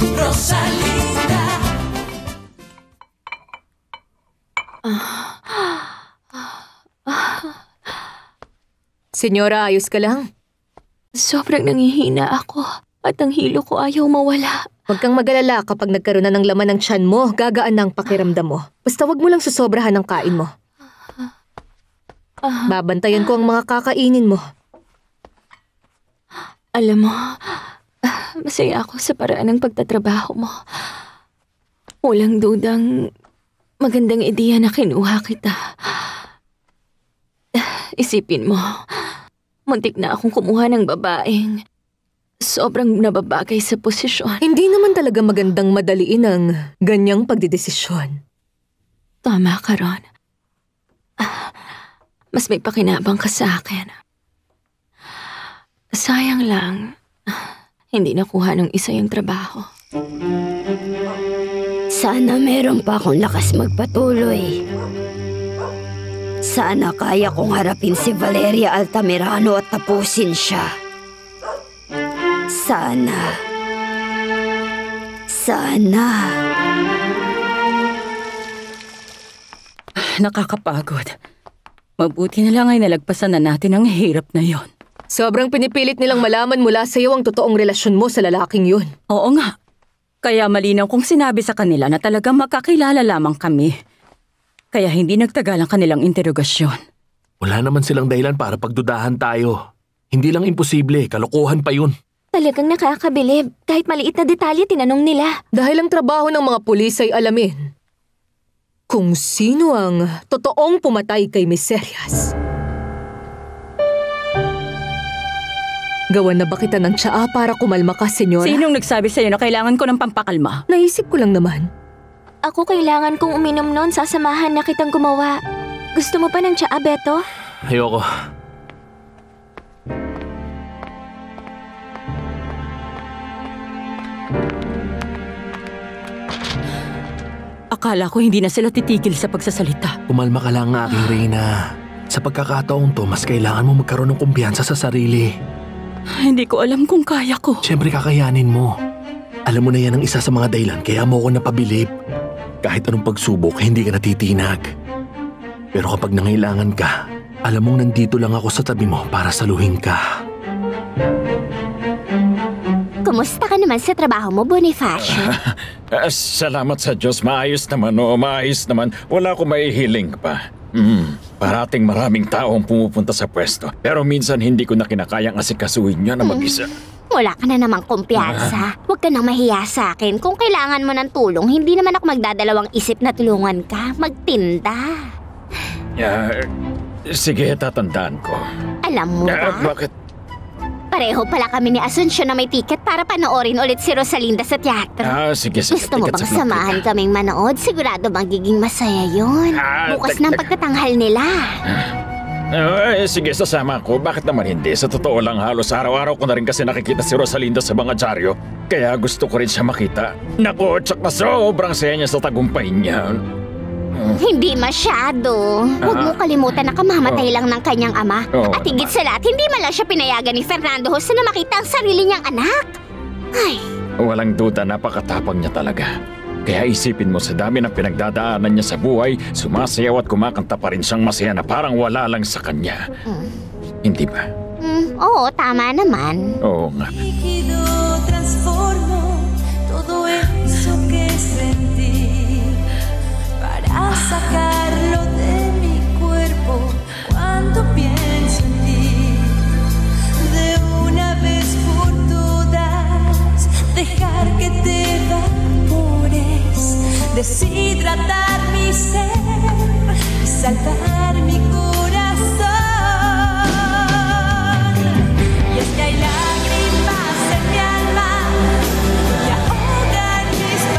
Rosalinda. Senyora, ayos ka lang? Sobrang nangihina ako at ang hilo ko ayaw mawala. Huwag kang mag-alala, kapag nagkaroon na ng laman ng tiyan mo, gagaan na ang pakiramdam mo. Basta wag mo lang susobrahan ng kain mo. Babantayan ko ang mga kakainin mo. Alam mo, masaya ako sa paraan ng pagtatrabaho mo. Walang dudang magandang ideya na kinuha kita. Isipin mo, muntik na akong kumuha ng babaeng sobrang nababagay sa posisyon. Hindi naman talaga magandang madaliin ang ganyang pagdidesisyon. Tama ka, Ron. Mas may pakinabang ka sa akin. Sayang lang, hindi nakuha ng isa yung trabaho. Sana meron pa akong lakas magpatuloy. Sana kaya kong harapin si Valeria Altamirano at tapusin siya. Sana. Nakakapagod. Mabuti na lang ay nalagpasan na natin ang hirap na yon. Sobrang pinipilit nilang malaman mula sa iyo ang totoong relasyon mo sa lalaking yun. Oo nga. Kaya malinaw kong sinabi sa kanila na talagang magkakilala lamang kami. Kaya hindi nagtagal ang kanilang interogasyon. Wala naman silang dahilan para pagdudahan tayo. Hindi lang imposible, kalokohan pa yun. Talagang nakakabilib. Kahit maliit na detalye tinanong nila. Dahil ang trabaho ng mga pulis ay alamin kung sino ang totoong pumatay kay Miss Serias. Gawan na ba kita ng tsaa para kumalma ka, senyora? Sinong nagsabi sa'yo na kailangan ko ng pampakalma? Naisip ko lang naman. Ako kailangan kong uminom noon, sasamahan na kitang gumawa. Gusto mo pa ng tsaa, Beto? Ayoko. Akala ko hindi na sila titigil sa pagsasalita. Kumalma ka lang, aking Reyna. Sa pagkakataon to, mas kailangan mo magkaroon ng kumpiyansa sa sarili. Hindi ko alam kung kaya ko. Siyempre kakayanin mo. Alam mo na yan ang isa sa mga dahilan kaya mo ako napabilib. Kahit anong pagsubok, hindi ka natitinag. Pero kapag nangailangan ka, alam mong nandito lang ako sa tabi mo para saluhin ka. Kumusta ka naman sa trabaho mo, Bonifacio? Salamat sa Diyos. Maayos naman, maayos naman. Wala akong maihiling pa. Parating maraming tao ang pumupunta sa pwesto. Pero minsan hindi ko na kinakayang asikasuhin niya na mag-isa. Wala ka na namang kumpiyansa. Huwag ka nang mahiya sa akin. Kung kailangan mo ng tulong, hindi naman ako magdadalawang isip na tulungan ka. Magtinda. Sige, tatandaan ko. Alam mo ba? Bakit? Pareho pala kami ni Asuncion na may ticket para panoorin ulit si Rosalinda sa teatro. Sige. Gusto mo bang samahan kaming manood? Sigurado magiging masaya yun. Bukas ng pagtatanghal nila. Sige, sasama ko. Bakit naman hindi? Sa totoo lang, halos araw-araw ko na rin kasi nakikita si Rosalinda sa mga dyaryo. Kaya gusto ko rin siya makita. Naku, tsaka sobrang saya niya sa tagumpay niya. Hindi masyado. Huwag mo kalimutan na kamamatay lang ng kanyang ama. At higit sa lahat, hindi man lang siya pinayagan ni Fernando Jose na makita ang sarili niyang anak. Ay. Walang duda, napakatapang niya talaga. Kaya isipin mo, sa dami ng pinagdadaanan niya sa buhay, sumasayaw at kumakanta pa rin siyang masaya na parang wala lang sa kanya. Hindi ba? Oo, tama naman. Oo nga. A sacarlo de mi cuerpo cuando pienso en ti. De una vez por todas, dejar que te evapores, deshidratar mi ser, salvar mi